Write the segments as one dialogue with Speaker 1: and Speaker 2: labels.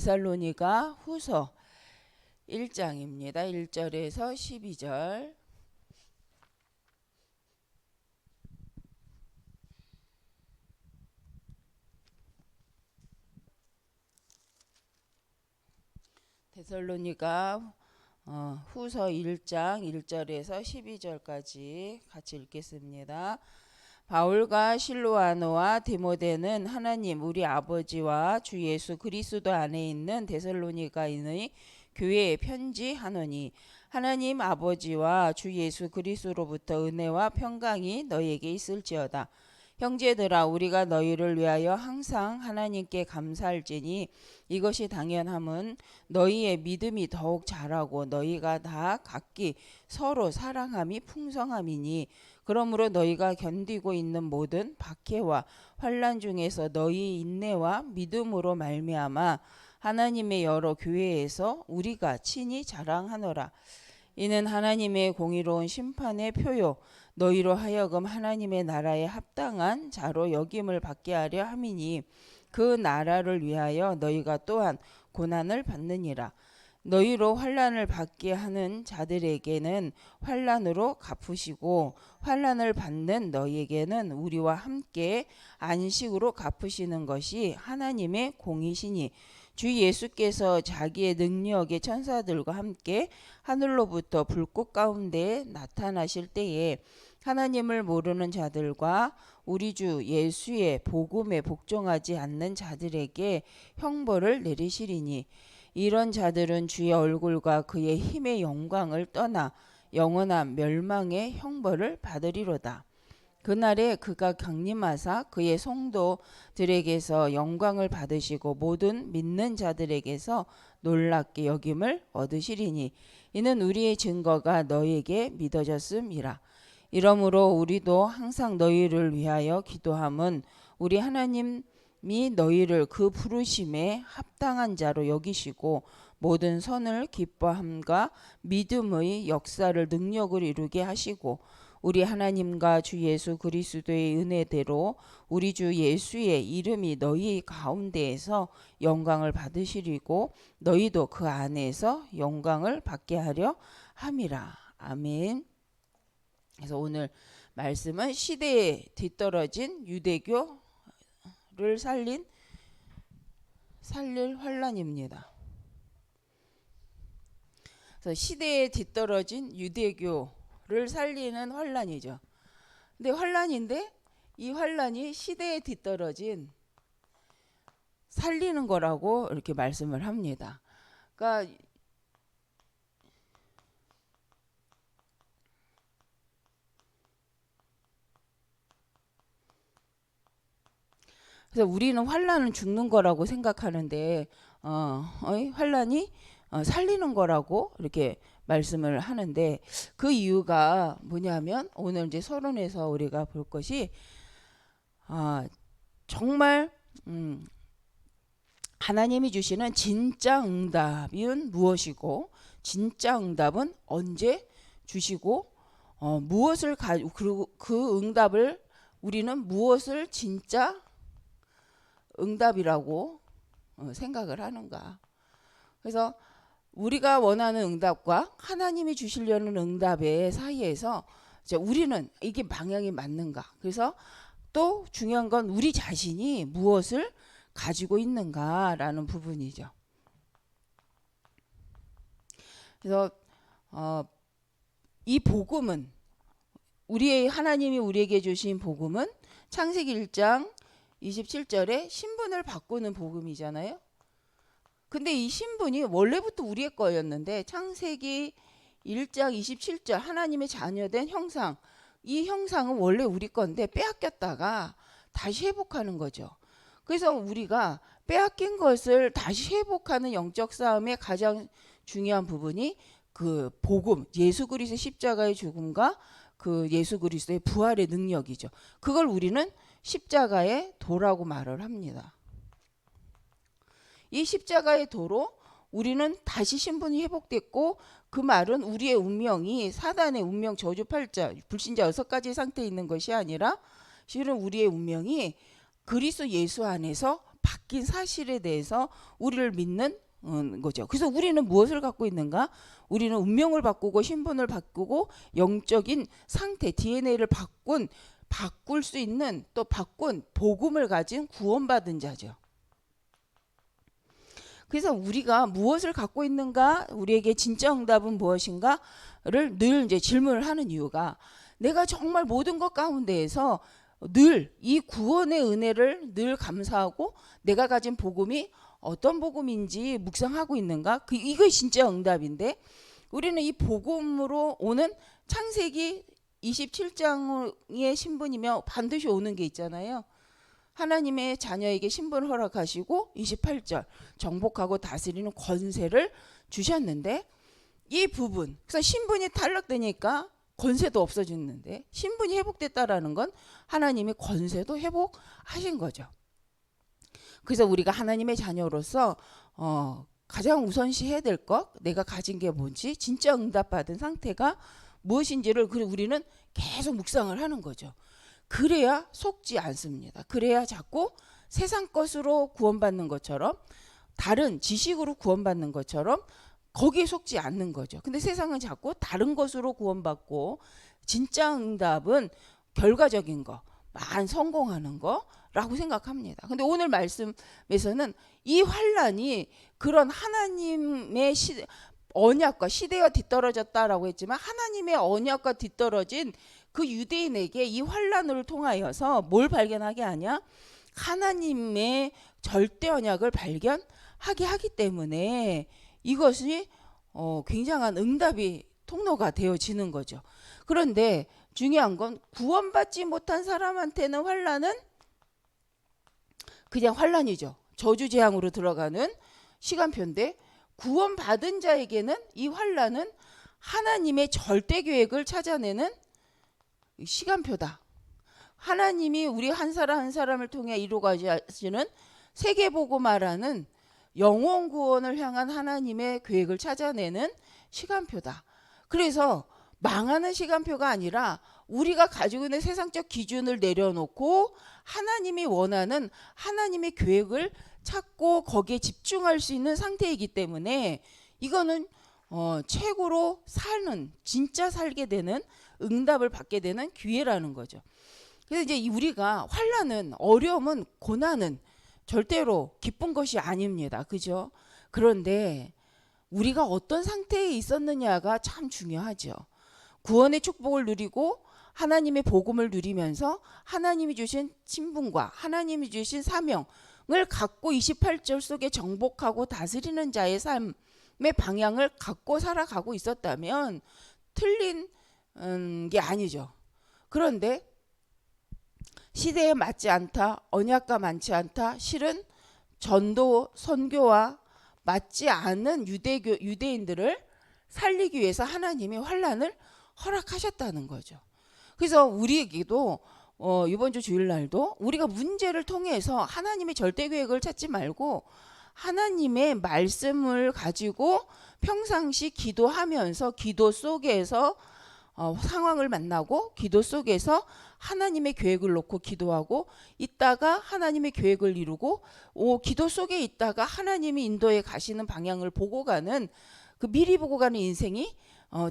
Speaker 1: 데살로니가 후서 1장입니다. 1절에서 12절. 데살로니가 후서 1장 1절에서 12절까지 같이 읽겠습니다. 바울과 실로아노와 디모데는 하나님 우리 아버지와 주 예수 그리스도 안에 있는 데살로니가인의 교회에 편지하노니 하나님 아버지와 주 예수 그리스도로부터 은혜와 평강이 너희에게 있을지어다. 형제들아, 우리가 너희를 위하여 항상 하나님께 감사할지니 이것이 당연함은 너희의 믿음이 더욱 자라고 너희가 다 각기 서로 사랑함이 풍성함이니, 그러므로 너희가 견디고 있는 모든 박해와 환난 중에서 너희 인내와 믿음으로 말미암아 하나님의 여러 교회에서 우리가 친히 자랑하노라. 이는 하나님의 공의로운 심판의 표요 너희로 하여금 하나님의 나라에 합당한 자로 여김을 받게 하려 함이니, 그 나라를 위하여 너희가 또한 고난을 받느니라. 너희로 환난을 받게 하는 자들에게는 환난으로 갚으시고 환난을 받는 너희에게는 우리와 함께 안식으로 갚으시는 것이 하나님의 공이시니, 주 예수께서 자기의 능력의 천사들과 함께 하늘로부터 불꽃 가운데 나타나실 때에 하나님을 모르는 자들과 우리 주 예수의 복음에 복종하지 않는 자들에게 형벌을 내리시리니, 이런 자들은 주의 얼굴과 그의 힘의 영광을 떠나 영원한 멸망의 형벌을 받으리로다. 그날에 그가 강림하사 그의 성도들에게서 영광을 받으시고 모든 믿는 자들에게서 놀랍게 여김을 얻으시리니, 이는 우리의 증거가 너희에게 믿어졌음이라. 이러므로 우리도 항상 너희를 위하여 기도함은 우리 하나님이 너희를 그 부르심에 합당한 자로 여기시고 모든 선을 기뻐함과 믿음의 역사를 능력을 이루게 하시고, 우리 하나님과 주 예수 그리스도의 은혜대로 우리 주 예수의 이름이 너희 가운데에서 영광을 받으시리고 너희도 그 안에서 영광을 받게 하려 함이라. 아멘. 그래서 오늘 말씀은 시대에 뒤떨어진 유대교를 살릴 환난입니다. 그래서 시대에 뒤떨어진 유대교를 살리는 환난이죠. 근데 환난인데 이 환난이 시대에 뒤떨어진 살리는 거라고 이렇게 말씀을 합니다. 그러니까 그래서 우리는 환난은 죽는 거라고 생각하는데 환난이 살리는 거라고 이렇게 말씀을 하는데, 그 이유가 뭐냐면 오늘 이제 서론에서 우리가 볼 것이 정말 하나님이 주시는 진짜 응답은 무엇이고 진짜 응답은 언제 주시고 무엇을 그리고 그 응답을 우리는 무엇을 진짜 응답이라고 생각을 하는가. 그래서 우리가 원하는 응답과 하나님이 주시려는 응답의 사이에서 우리는 이게 방향이 맞는가. 그래서 또 중요한 건 우리 자신이 무엇을 가지고 있는가라는 부분이죠. 그래서 이 복음은 우리의 하나님이 우리에게 주신 복음은 창세기 1장 27절에 신분을 바꾸는 복음이잖아요. 근데 이 신분이 원래부터 우리의 거였는데 창세기 1장 27절 하나님의 자녀된 형상, 이 형상은 원래 우리 건데 빼앗겼다가 다시 회복하는 거죠. 그래서 우리가 빼앗긴 것을 다시 회복하는 영적 싸움의 가장 중요한 부분이 그 복음, 예수 그리스도의 십자가의 죽음과 그 예수 그리스도의 부활의 능력이죠. 그걸 우리는 십자가의 도라고 말을 합니다. 이 십자가의 도로 우리는 다시 신분이 회복됐고, 그 말은 우리의 운명이 사단의 운명 저주팔자 불신자 6가지 상태에 있는 것이 아니라 실은 우리의 운명이 그리스도 예수 안에서 바뀐 사실에 대해서 우리를 믿는 거죠. 그래서 우리는 무엇을 갖고 있는가? 우리는 운명을 바꾸고 신분을 바꾸고 영적인 상태 DNA를 바꿀 수 있는 또 바꾼 복음을 가진 구원받은 자죠. 그래서 우리가 무엇을 갖고 있는가, 우리에게 진짜 응답은 무엇인가를 늘 이제 질문을 하는 이유가 내가 정말 모든 것 가운데에서 늘 이 구원의 은혜를 늘 감사하고 내가 가진 복음이 어떤 복음인지 묵상하고 있는가? 이거 진짜 응답인데 우리는 이 복음으로 오는 창세기 27장의 신분이며 반드시 오는 게 있잖아요. 하나님의 자녀에게 신분을 허락하시고 28절 정복하고 다스리는 권세를 주셨는데 이 부분, 그래서 신분이 탈락되니까 권세도 없어졌는데 신분이 회복됐다라는 건 하나님의 권세도 회복하신 거죠. 그래서 우리가 하나님의 자녀로서 가장 우선시해야 될 것, 내가 가진 게 뭔지, 진짜 응답받은 상태가 무엇인지를 우리는 계속 묵상을 하는 거죠. 그래야 속지 않습니다. 그래야 자꾸 세상 것으로 구원받는 것처럼 다른 지식으로 구원받는 것처럼 거기에 속지 않는 거죠. 근데 세상은 자꾸 다른 것으로 구원받고 진짜 응답은 결과적인 거, 성공하는 거라고 생각합니다. 근데 오늘 말씀에서는 이 환란이 그런 하나님의 언약과 시대가 뒤떨어졌다라고 했지만 하나님의 언약과 뒤떨어진 그 유대인에게 이 환란을 통하여서 뭘 발견하게 하냐? 하나님의 절대 언약을 발견하게 하기 때문에 이것이 굉장한 응답이 통로가 되어지는 거죠. 그런데 중요한 건 구원받지 못한 사람한테는 환란은 그냥 환란이죠. 저주재앙으로 들어가는 시간표인데 구원받은 자에게는 이 환란은 하나님의 절대 계획을 찾아내는 시간표다. 하나님이 우리 한 사람 한 사람을 통해 이루어가시는 세계복음화라는 영원 구원을 향한 하나님의 계획을 찾아내는 시간표다. 그래서 망하는 시간표가 아니라 우리가 가지고 있는 세상적 기준을 내려놓고 하나님이 원하는 하나님의 계획을 찾고 거기에 집중할 수 있는 상태이기 때문에 이거는 최고로 진짜 살게 되는 응답을 받게 되는 기회라는 거죠. 그래서 이제 우리가 환난은, 어려움은, 고난은 절대로 기쁜 것이 아닙니다. 그죠? 그런데 우리가 어떤 상태에 있었느냐가 참 중요하죠. 구원의 축복을 누리고 하나님의 복음을 누리면서 하나님이 주신 신분과 하나님이 주신 사명을 갖고 28절 속에 정복하고 다스리는 자의 삶의 방향을 갖고 살아가고 있었다면 틀린 게 아니죠. 그런데 시대에 맞지 않다, 언약과 많지 않다, 실은 전도 선교와 맞지 않은 유대인들을 살리기 위해서 하나님이 환난을 허락하셨다는 거죠. 그래서 우리에게도 이번 주 주일날도 우리가 문제를 통해서 하나님의 절대 계획을 찾지 말고 하나님의 말씀을 가지고 평상시 기도하면서 기도 속에서 상황을 만나고 기도 속에서 하나님의 계획을 놓고 기도하고 있다가 하나님의 계획을 이루고 기도 속에 있다가 하나님이 인도해 가시는 방향을 보고 가는 그 미리 보고 가는 인생이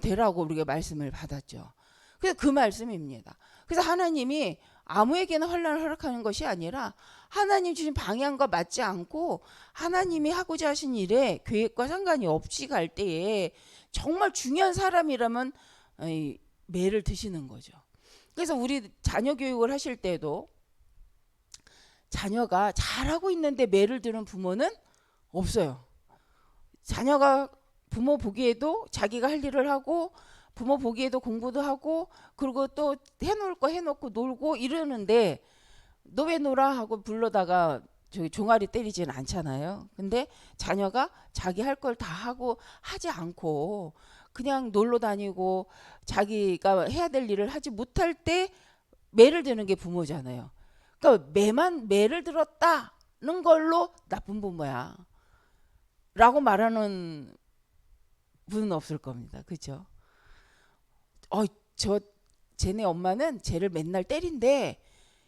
Speaker 1: 되라고 우리가 말씀을 받았죠. 그래서 그 말씀입니다. 그래서 하나님이 아무에게나 환난을 허락하는 것이 아니라 하나님 주신 방향과 맞지 않고 하나님이 하고자 하신 일에 계획과 상관이 없이 갈 때에 정말 중요한 사람이라면 매를 드시는 거죠. 그래서 우리 자녀 교육을 하실 때도 자녀가 잘하고 있는데 매를 드는 부모는 없어요. 자녀가 부모 보기에도 자기가 할 일을 하고 부모 보기에도 공부도 하고 그리고 또 해놓을 거 해놓고 놀고 이러는데 너 왜 놀아 하고 불러다가 저기 종아리 때리지는 않잖아요. 근데 자녀가 자기 할 걸 다 하고 하지 않고 그냥 놀러 다니고 자기가 해야 될 일을 하지 못할 때 매를 드는 게 부모잖아요. 그러니까 매를 들었다는 걸로 나쁜 부모야 라고 말하는 분은 없을 겁니다. 그렇죠? 쟤네 엄마는 쟤를 맨날 때린대.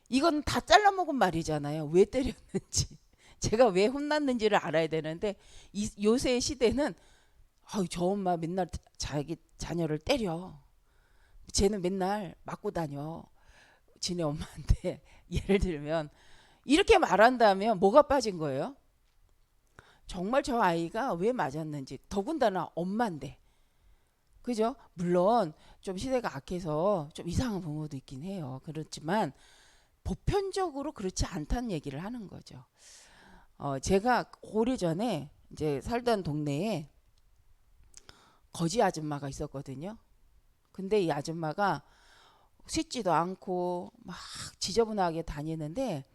Speaker 1: 이건 다 잘라먹은 말이잖아요. 왜 때렸는지. 제가 왜 혼났는지를 알아야 되는데 요새 시대는 저 엄마 맨날 자기 자녀를 때려. 쟤는 맨날 맞고 다녀. 지네 엄마한테 예를 들면 이렇게 말한다면 뭐가 빠진 거예요? 정말 저 아이가 왜 맞았는지 더군다나 엄마인데 그죠? 물론 좀 시대가 악해서 좀 이상한 부모도 있긴 해요. 그렇지만 보편적으로 그렇지 않다는 얘기를 하는 거죠. 제가 오래전에 이제 살던 동네에 거지 아줌마가 있었거든요. 근데 이 아줌마가 씻지도 않고 막 지저분하게 다니는데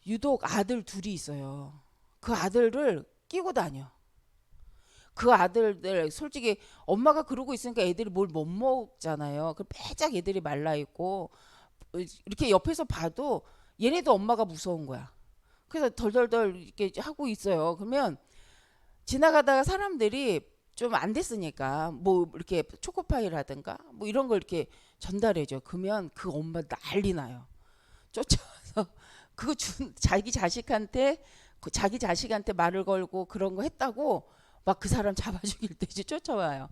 Speaker 1: 유독 아들 둘이 있어요. 그 아들을 끼고 다녀. 그 아들들 솔직히 엄마가 그러고 있으니까 애들이 뭘 못 먹잖아요. 그 빼짝 애들이 말라 있고 이렇게 옆에서 봐도 얘네도 엄마가 무서운 거야. 그래서 덜덜덜 이렇게 하고 있어요. 그러면 지나가다가 사람들이 좀 안 됐으니까 뭐 이렇게 초코파이라든가 뭐 이런 걸 이렇게 전달해줘. 그러면 그 엄마 난리 나요. 쫓아와서 그거 자기 자식한테 말을 걸고 그런 거 했다고 막 그 사람 잡아 죽일 때지 쫓아와요.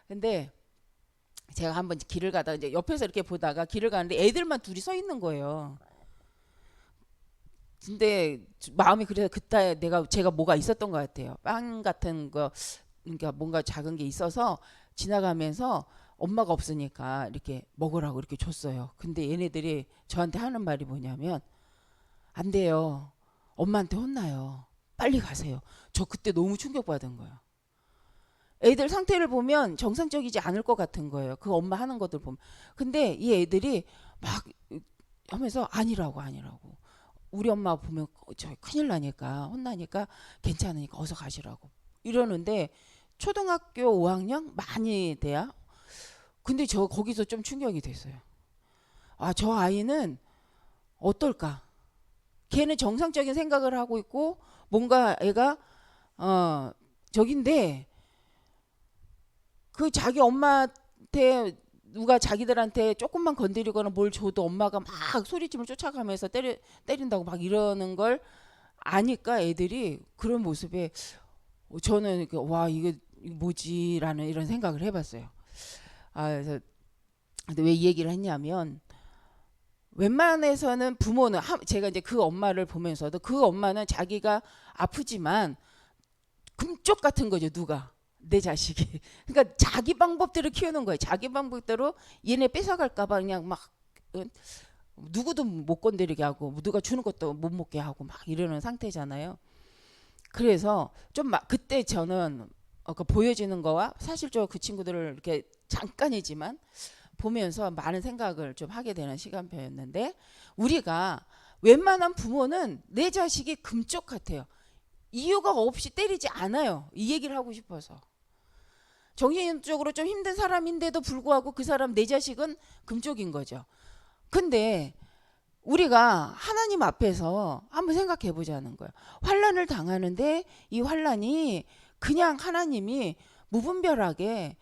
Speaker 1: 근데 제가 한번 길을 가다가 이제 옆에서 이렇게 보다가 길을 가는데 애들만 둘이 서 있는 거예요. 근데 마음이 그래서 그때 제가 뭐가 있었던 것 같아요. 빵 같은 거 그러니까 뭔가 작은 게 있어서 지나가면서 엄마가 없으니까 이렇게 먹으라고 이렇게 줬어요. 근데 얘네들이 저한테 하는 말이 뭐냐면 안 돼요. 엄마한테 혼나요. 빨리 가세요. 저 그때 너무 충격받은 거예요. 애들 상태를 보면 정상적이지 않을 것 같은 거예요. 그 엄마 하는 것들 보면. 근데 이 애들이 막 하면서 아니라고. 우리 엄마 보면 저 큰일 나니까 혼나니까 괜찮으니까 어서 가시라고. 이러는데 초등학교 5학년 많이 돼야. 근데 저 거기서 좀 충격이 됐어요. 저 아이는 어떨까? 걔는 정상적인 생각을 하고 있고 뭔가 애가 저긴데 그 자기 엄마한테 누가 자기들한테 조금만 건드리거나 뭘 줘도 엄마가 막 소리짐을 쫓아가면서 때린다고 막 이러는 걸 아니까 애들이 그런 모습에 저는 와 이게 뭐지라는 이런 생각을 해봤어요. 그래서 근데 왜 이 얘기를 했냐면 웬만해서는 부모는 제가 이제 그 엄마를 보면서도 그 엄마는 자기가 아프지만 금쪽 같은 거죠. 누가 내 자식이. 그러니까 자기 방법대로 키우는 거예요. 자기 방법대로 얘네 뺏어갈까봐 그냥 막 누구도 못 건드리게 하고 누가 주는 것도 못 먹게 하고 막 이러는 상태잖아요. 그래서 좀 막 그때 저는 보여지는 거와 사실적으로 그 친구들을 이렇게 잠깐이지만 보면서 많은 생각을 좀 하게 되는 시간표였는데 우리가 웬만한 부모는 내 자식이 금쪽 같아요. 이유가 없이 때리지 않아요. 이 얘기를 하고 싶어서. 정신적으로 좀 힘든 사람인데도 불구하고 그 사람 내 자식은 금쪽인 거죠. 근데 우리가 하나님 앞에서 한번 생각해 보자는 거예요. 환난을 당하는데 이 환난이 그냥 하나님이 무분별하게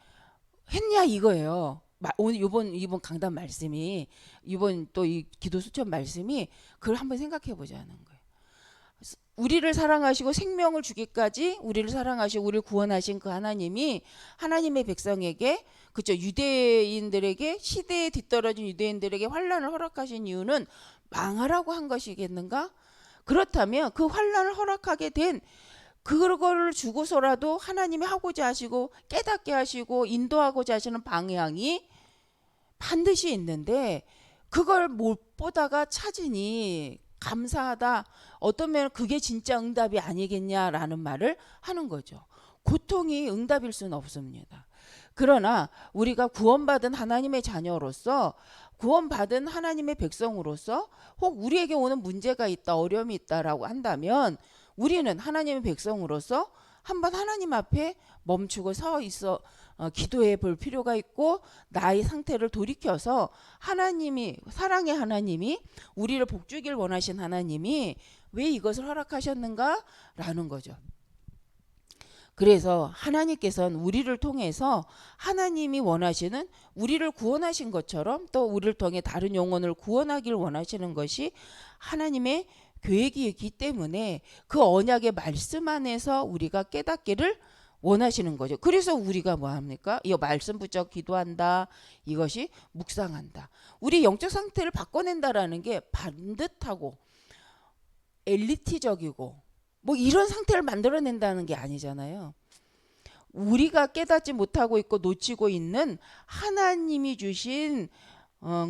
Speaker 1: 했냐 이거예요. 오늘 이번 강단 말씀이 이번 또 이 기도 수첩 말씀이 그걸 한번 생각해 보자는 거예요. 우리를 사랑하시고 생명을 주기까지 우리를 사랑하시고 우리를 구원하신 그 하나님이 하나님의 백성에게 그죠 유대인들에게 시대에 뒤떨어진 유대인들에게 환난을 허락하신 이유는 망하라고 한 것이겠는가? 그렇다면 그 환난을 허락하게 된 그거를 주고서라도 하나님이 하고자 하시고 깨닫게 하시고 인도하고자 하시는 방향이 반드시 있는데 그걸 못 보다가 찾으니 감사하다. 어떤 면은 그게 진짜 응답이 아니겠냐라는 말을 하는 거죠. 고통이 응답일 수는 없습니다. 그러나 우리가 구원받은 하나님의 자녀로서 구원받은 하나님의 백성으로서 혹 우리에게 오는 문제가 있다 어려움이 있다라고 한다면 우리는 하나님의 백성으로서 한번 하나님 앞에 멈추고 서 있어 기도해 볼 필요가 있고 나의 상태를 돌이켜서 하나님이 사랑의 하나님이 우리를 복주길 원하신 하나님이 왜 이것을 허락하셨는가라는 거죠. 그래서 하나님께서는 우리를 통해서 하나님이 원하시는 우리를 구원하신 것처럼 또 우리를 통해 다른 영혼을 구원하길 원하시는 것이 하나님의 계획이기 때문에 그 언약의 말씀 안에서 우리가 깨닫기를 원하시는 거죠. 그래서 우리가 뭐 합니까? 이 말씀 붙잡고 기도한다. 이것이 묵상한다. 우리 영적 상태를 바꿔낸다라는 게 반듯하고 엘리트적이고 뭐 이런 상태를 만들어낸다는 게 아니잖아요. 우리가 깨닫지 못하고 있고 놓치고 있는 하나님이 주신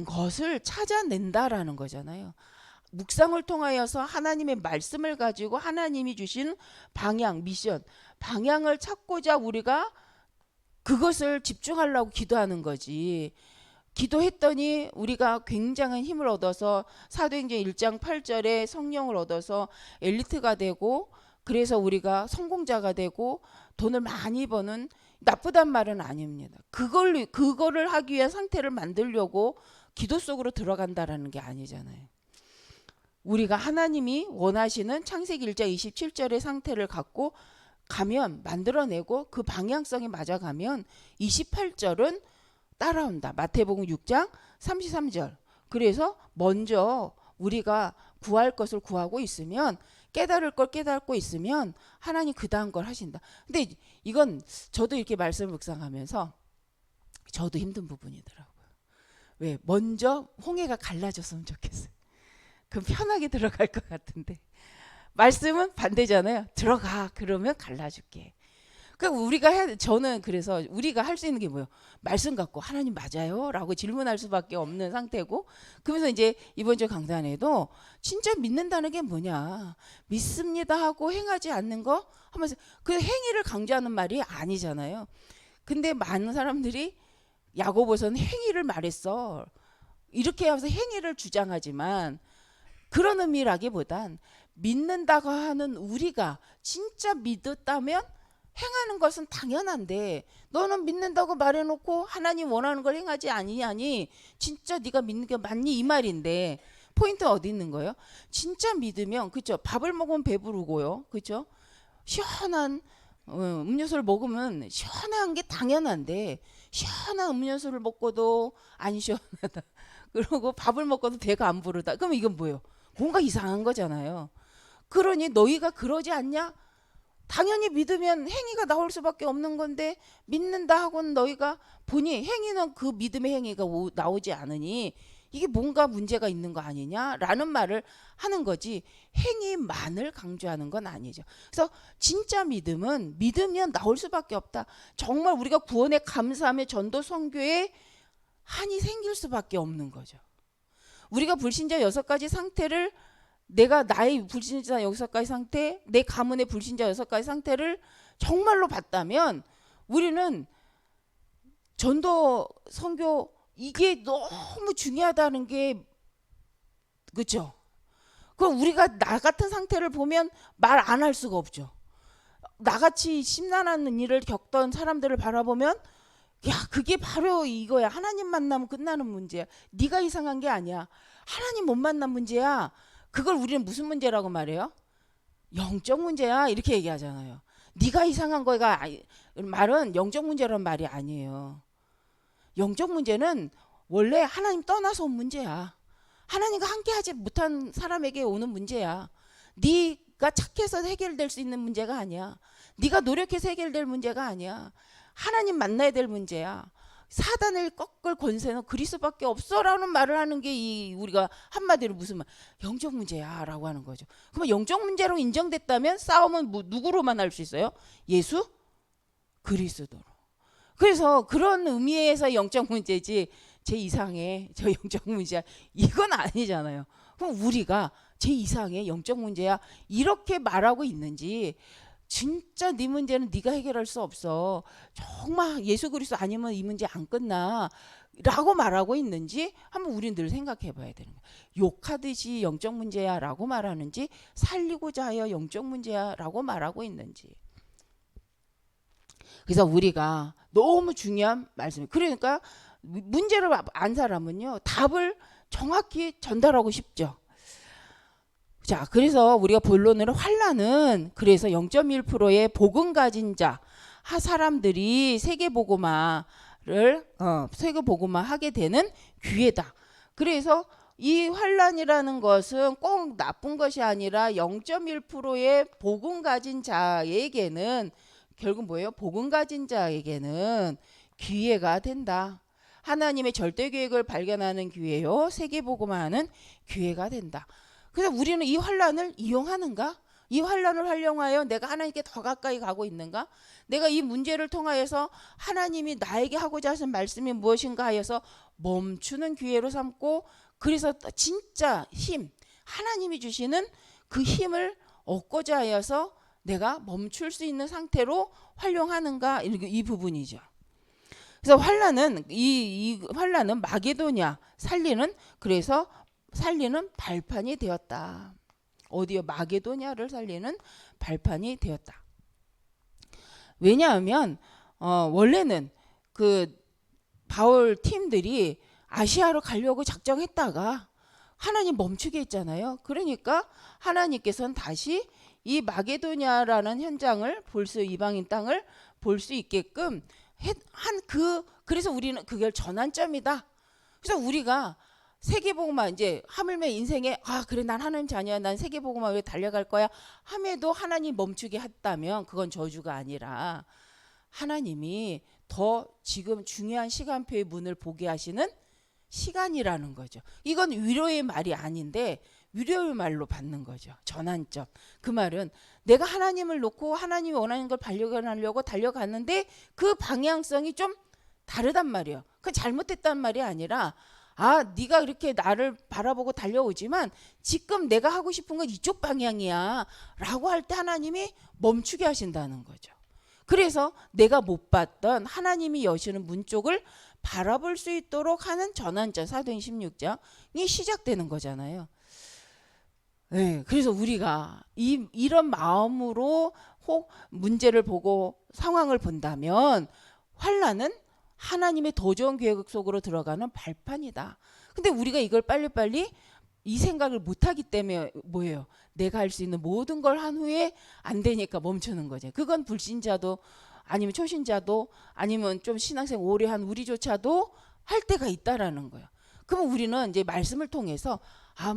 Speaker 1: 것을 찾아낸다라는 거잖아요. 묵상을 통하여서 하나님의 말씀을 가지고 하나님이 주신 방향, 미션, 방향을 찾고자 우리가 그것을 집중하려고 기도하는 거지. 기도했더니 우리가 굉장한 힘을 얻어서 사도행전 1장 8절에 성령을 얻어서 엘리트가 되고 그래서 우리가 성공자가 되고 돈을 많이 버는 나쁘단 말은 아닙니다. 그거를 하기 위한 상태를 만들려고 기도 속으로 들어간다라는 게 아니잖아요. 우리가 하나님이 원하시는 창세기 1장 27절의 상태를 갖고 가면 만들어내고 그 방향성이 맞아가면 28절은 따라온다. 마태복음 6장 33절. 그래서 먼저 우리가 구할 것을 구하고 있으면 깨달을 걸 깨닫고 있으면 하나님 그 다음 걸 하신다. 근데 이건 저도 이렇게 말씀을 묵상하면서 저도 힘든 부분이더라고요. 왜? 먼저 홍해가 갈라졌으면 좋겠어요. 그럼 편하게 들어갈 것 같은데 말씀은 반대잖아요. 들어가 그러면 갈라줄게. 그러니까 저는 그래서 우리가 할 수 있는 게 뭐예요? 말씀 갖고 하나님 맞아요? 라고 질문할 수밖에 없는 상태고 그러면서 이제 이번 주 강단에도 진짜 믿는다는 게 뭐냐 믿습니다 하고 행하지 않는 거 하면서 그 행위를 강조하는 말이 아니잖아요. 근데 많은 사람들이 야고보서는 행위를 말했어 이렇게 하면서 행위를 주장하지만 그런 의미라기보단 믿는다고 하는 우리가 진짜 믿었다면 행하는 것은 당연한데 너는 믿는다고 말해놓고 하나님 원하는 걸 행하지 아니냐니 진짜 네가 믿는 게 맞니 이 말인데 포인트는 어디 있는 거예요? 진짜 믿으면 그렇죠. 밥을 먹으면 배부르고요. 그렇죠. 시원한 음료수를 먹으면 시원한 게 당연한데 시원한 음료수를 먹고도 안 시원하다. 그리고 밥을 먹고도 배가 안 부르다. 그럼 이건 뭐예요? 뭔가 이상한 거잖아요. 그러니 너희가 그러지 않냐? 당연히 믿으면 행위가 나올 수밖에 없는 건데 믿는다 하고는 너희가 보니 행위는 그 믿음의 행위가 나오지 않으니 이게 뭔가 문제가 있는 거 아니냐라는 말을 하는 거지 행위만을 강조하는 건 아니죠. 그래서 진짜 믿음은 믿으면 나올 수밖에 없다. 정말 우리가 구원에 감사하며 전도 선교에 한이 생길 수밖에 없는 거죠. 우리가 불신자 6가지 상태를 내가 나의 불신자 6가지 상태, 내 가문의 불신자 6가지 상태를 정말로 봤다면 우리는 전도 선교 이게 너무 중요하다는 게 그렇죠? 그럼 우리가 나 같은 상태를 보면 말 안 할 수가 없죠. 나같이 심란한 일을 겪던 사람들을 바라보면 야 그게 바로 이거야. 하나님 만나면 끝나는 문제야. 네가 이상한 게 아니야. 하나님 못 만난 문제야. 그걸 우리는 무슨 문제라고 말해요? 영적 문제야 이렇게 얘기하잖아요. 네가 이상한 거가 말은 영적 문제라는 말이 아니에요. 영적 문제는 원래 하나님 떠나서 온 문제야. 하나님과 함께하지 못한 사람에게 오는 문제야. 네가 착해서 해결될 수 있는 문제가 아니야. 네가 노력해서 해결될 문제가 아니야. 하나님 만나야 될 문제야. 사단을 꺾을 권세는 그리스도밖에 없어라는 말을 하는 게 우리가 한마디로 무슨 말 영적 문제야라고 하는 거죠. 그러면 영적 문제로 인정됐다면 싸움은 누구로만 할 수 있어요? 예수 그리스도로. 그래서 그런 의미에서 영적 문제지 제 이상의 저 영적 문제야 이건 아니잖아요. 그럼 우리가 제 이상의 영적 문제야 이렇게 말하고 있는지 진짜 네 문제는 네가 해결할 수 없어. 정말 예수 그리스도 아니면 이 문제 안 끝나. 라고 말하고 있는지 한번 우리는 늘 생각해 봐야 되는 거야. 욕하듯이 영적 문제야 라고 말하는지 살리고자 하여 영적 문제야 라고 말하고 있는지. 그래서 우리가 너무 중요한 말씀이에요. 그러니까 문제를 안 사람은요 답을 정확히 전달하고 싶죠. 자, 그래서 우리가 본론으로 환난은 그래서 0.1%의 복음 가진 자 사람들이 세계복음화를 세계복음화 하게 되는 기회다. 그래서 이 환란이라는 것은 꼭 나쁜 것이 아니라 0.1%의 복음 가진 자에게는 결국 뭐예요? 복음 가진 자에게는 기회가 된다. 하나님의 절대 계획을 발견하는 기회요. 세계복음화하는 기회가 된다. 그래서 우리는 이 환란을 이용하는가? 이 환란을 활용하여 내가 하나님께 더 가까이 가고 있는가? 내가 이 문제를 통하여서 하나님이 나에게 하고자 하신 말씀이 무엇인가 하여서 멈추는 기회로 삼고, 그래서 진짜 힘, 하나님이 주시는 그 힘을 얻고자 하여서 내가 멈출 수 있는 상태로 활용하는가, 이 부분이죠. 그래서 환란은 이 환란은 마게도냐 그래서 살리는 발판이 되었다. 어디요? 마게도냐를 살리는 발판이 되었다. 왜냐하면 원래는 그 바울 팀들이 아시아로 가려고 작정했다가 하나님 멈추게 했잖아요. 그러니까 하나님께서는 다시 이 마게도냐라는 현장을 이방인 땅을 볼 수 있게끔 그래서 우리는 그게 전환점이다. 그래서 우리가 세계복음화 이제 하물며 인생에 그래 난 하나님 자녀야, 난 세계복음화 왜 달려갈 거야 함에도 하나님 멈추게 했다면 그건 저주가 아니라 하나님이 더 지금 중요한 시간표의 문을 보게 하시는 시간이라는 거죠. 이건 위로의 말이 아닌데 위로의 말로 받는 거죠. 전환점. 그 말은 내가 하나님을 놓고 하나님이 원하는 걸 발견하려고 달려갔는데 그 방향성이 좀 다르단 말이에요. 그건 잘못됐단 말이 아니라 네가 이렇게 나를 바라보고 달려오지만 지금 내가 하고 싶은 건 이쪽 방향이야 라고 할 때 하나님이 멈추게 하신다는 거죠. 그래서 내가 못 봤던 하나님이 여시는 문 쪽을 바라볼 수 있도록 하는 전환점, 사도행 16장이 시작되는 거잖아요. 네, 그래서 우리가 이런 마음으로 문제를 보고 상황을 본다면 환란은 하나님의 더 좋은 계획 속으로 들어가는 발판이다. 근데 우리가 이걸 빨리빨리 이 생각을 못하기 때문에 뭐예요? 내가 할 수 있는 모든 걸 한 후에 안 되니까 멈추는 거죠. 그건 불신자도 아니면 초신자도 아니면 좀 신앙생활 오래 한 우리조차도 할 때가 있다라는 거예요. 그럼 우리는 이제 말씀을 통해서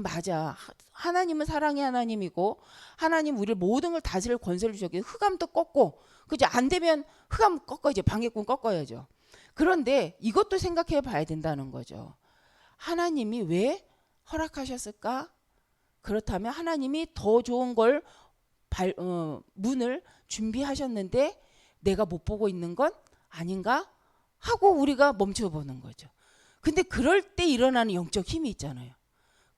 Speaker 1: 맞아. 하나님은 사랑의 하나님이고 하나님 우리를 모든 걸 다스릴 권세를 주셨기 때문에 흑암도 꺾고 그죠? 안 되면 흑암 꺾어야죠. 방해꾼 꺾어야죠. 그런데 이것도 생각해 봐야 된다는 거죠. 하나님이 왜 허락하셨을까? 그렇다면 하나님이 더 좋은 걸 문을 준비하셨는데 내가 못 보고 있는 건 아닌가? 하고 우리가 멈춰보는 거죠. 근데 그럴 때 일어나는 영적 힘이 있잖아요.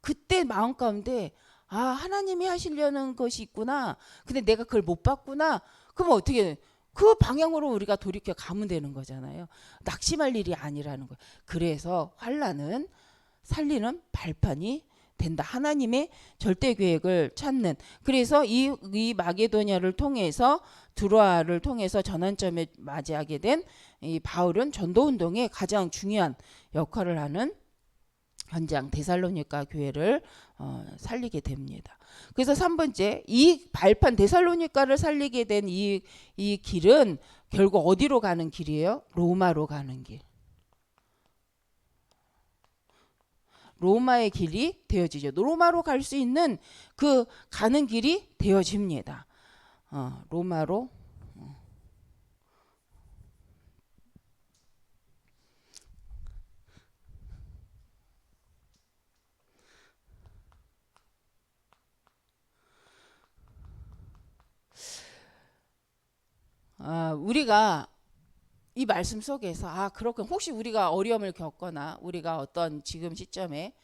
Speaker 1: 그때 마음 가운데 하나님이 하시려는 것이 있구나. 근데 내가 그걸 못 봤구나. 그러면 어떻게 그 방향으로 우리가 돌이켜 가면 되는 거잖아요. 낙심할 일이 아니라는 거예요. 그래서 환란은 살리는 발판이 된다. 하나님의 절대 계획을 찾는. 그래서 이 마게도냐를 통해서 드로아를 통해서 전환점에 맞이하게 된 이 바울은 전도 운동에 가장 중요한 역할을 하는 현장 데살로니가 교회를 살리게 됩니다. 그래서 3번째 이 발판 데살로니가를 살리게 된 이 길은 결국 어디로 가는 길이에요? 로마로 가는 길. 로마의 길이 되어지죠. 로마로 갈 수 있는 그 가는 길이 되어집니다. 로마로 우리가 이 말씀 속에서 그렇군. 혹시 우리가 어려움을 겪거나 우리가 어떤 지금 시점에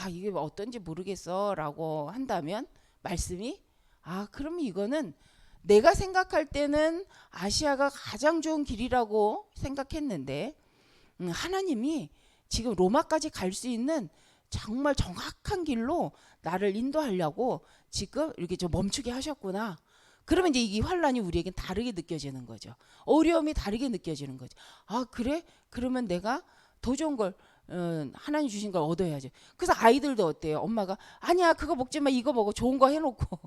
Speaker 1: 이게 어떤지 모르겠어 라고 한다면 말씀이 그러면 이거는 내가 생각할 때는 아시아가 가장 좋은 길이라고 생각했는데 하나님이 지금 로마까지 갈 수 있는 정말 정확한 길로 나를 인도하려고 지금 이렇게 좀 멈추게 하셨구나. 그러면 이제 이 환란이 우리에겐 다르게 느껴지는 거죠. 어려움이 다르게 느껴지는 거죠. 그래? 그러면 내가 더 좋은 걸 하나님 주신 걸 얻어야죠. 그래서 아이들도 어때요? 엄마가 아니야 그거 먹지 마 이거 먹어 좋은 거 해놓고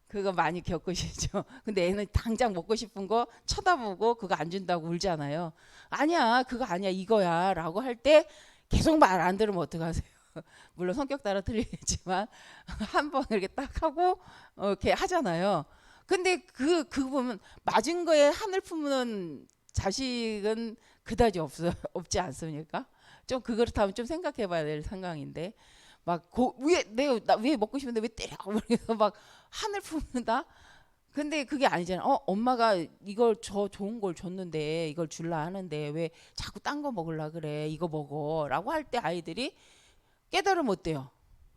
Speaker 1: 그거 많이 겪으시죠. 근데 애는 당장 먹고 싶은 거 쳐다보고 그거 안 준다고 울잖아요. 아니야 그거 아니야 이거야 라고 할 때 계속 말 안 들으면 어떡하세요? 물론 성격 따라 틀리겠지만 한 번 이렇게 딱 하고 이렇게 하잖아요. 근데 그 보면 맞은 거에 한을 품는 자식은 그다지 없지 않습니까? 좀 그렇다면 좀 생각해봐야 될 상황인데 막 왜 내가 나 왜 먹고 싶은데 왜 때려? 그래서 막 한을 품는다. 근데 그게 아니잖아. 엄마가 이걸 좋은 걸 줬는데 이걸 줄라 하는데 왜 자꾸 딴 거 먹으려 그래? 이거 먹어라고 할 때 아이들이 깨달으면 못 돼요.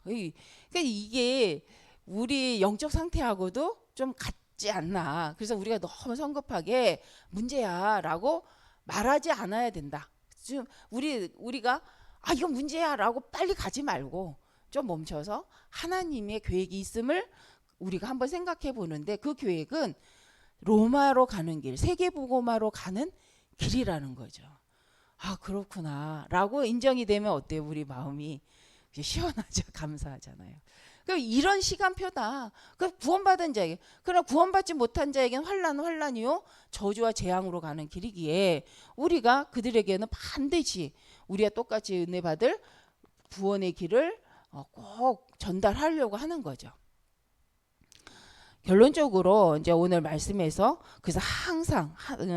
Speaker 1: 그러니까 이게 우리 영적 상태하고도 좀 같지 않나. 그래서 우리가 너무 성급하게 문제야라고 말하지 않아야 된다. 지금 우리가 이건 문제야라고 빨리 가지 말고 좀 멈춰서 하나님의 계획이 있음을 우리가 한번 생각해 보는데 그 계획은 로마로 가는 길, 세계복음화로 가는 길이라는 거죠. 그렇구나라고 인정이 되면 어때요? 우리 마음이 시원하죠. 감사하잖아요. 그러니까 이런 시간표다. 그 구원받은 자에게, 그러나 구원받지 못한 자에게는 환란이요 저주와 재앙으로 가는 길이기에 우리가 그들에게는 반드시 우리와 똑같이 은혜 받을 구원의 길을 꼭 전달하려고 하는 거죠. 결론적으로 이제 오늘 말씀에서 그래서 항상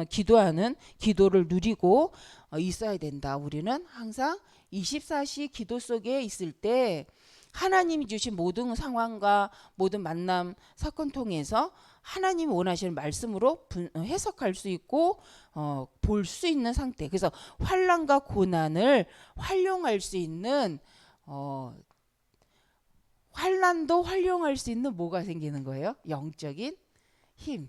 Speaker 1: 기도하는 기도를 누리고 있어야 된다. 우리는 항상 24시 기도 속에 있을 때 하나님이 주신 모든 상황과 모든 만남 사건 통해서 하나님이 원하시는 말씀으로 해석할 수 있고 볼 수 있는 상태. 그래서 환난과 고난을 활용할 수 있는 환난도 활용할 수 있는 뭐가 생기는 거예요? 영적인 힘이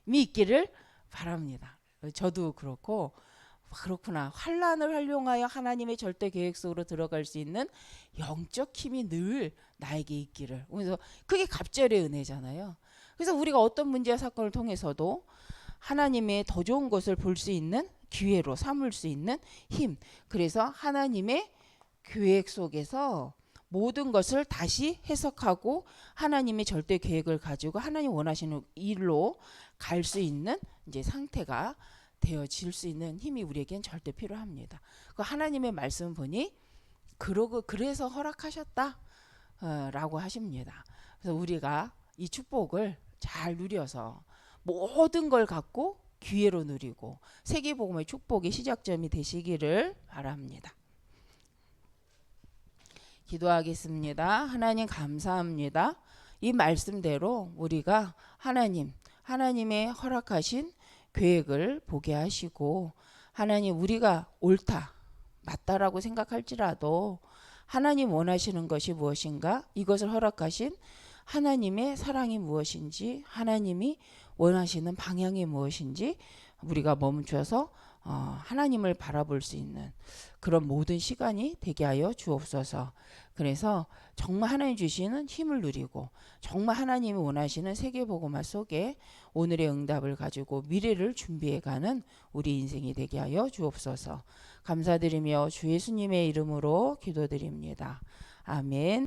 Speaker 1: 있기를 바랍니다. 저도 그렇고 그렇구나. 환난을 활용하여 하나님의 절대 계획 속으로 들어갈 수 있는 영적 힘이 늘 나에게 있기를. 그래서 그게 갑절의 은혜잖아요. 그래서 우리가 어떤 문제와 사건을 통해서도 하나님의 더 좋은 것을 볼 수 있는 기회로 삼을 수 있는 힘. 그래서 하나님의 계획 속에서 모든 것을 다시 해석하고 하나님의 절대 계획을 가지고 하나님 원하시는 일로 갈 수 있는 이제 상태가 되어질 수 있는 힘이 우리에겐 절대 필요합니다. 그 하나님의 말씀 보니 그래서 허락하셨다라고 하십니다. 그래서 우리가 이 축복을 잘 누려서 모든 걸 갖고 기회로 누리고 세계복음의 축복의 시작점이 되시기를 바랍니다. 기도하겠습니다. 하나님 감사합니다. 이 말씀대로 우리가 하나님의 허락하신 계획을 보게 하시고 하나님 우리가 옳다 맞다라고 생각할지라도 하나님 원하시는 것이 무엇인가 이것을 허락하신 하나님의 사랑이 무엇인지 하나님이 원하시는 방향이 무엇인지 우리가 멈춰서 하나님을 바라볼 수 있는 그런 모든 시간이 되게 하여 주옵소서. 그래서 정말 하나님 주시는 힘을 누리고 정말 하나님이 원하시는 세계복음화 속에 오늘의 응답을 가지고 미래를 준비해가는 우리 인생이 되게 하여 주옵소서. 감사드리며 주 예수님의 이름으로 기도드립니다. 아멘.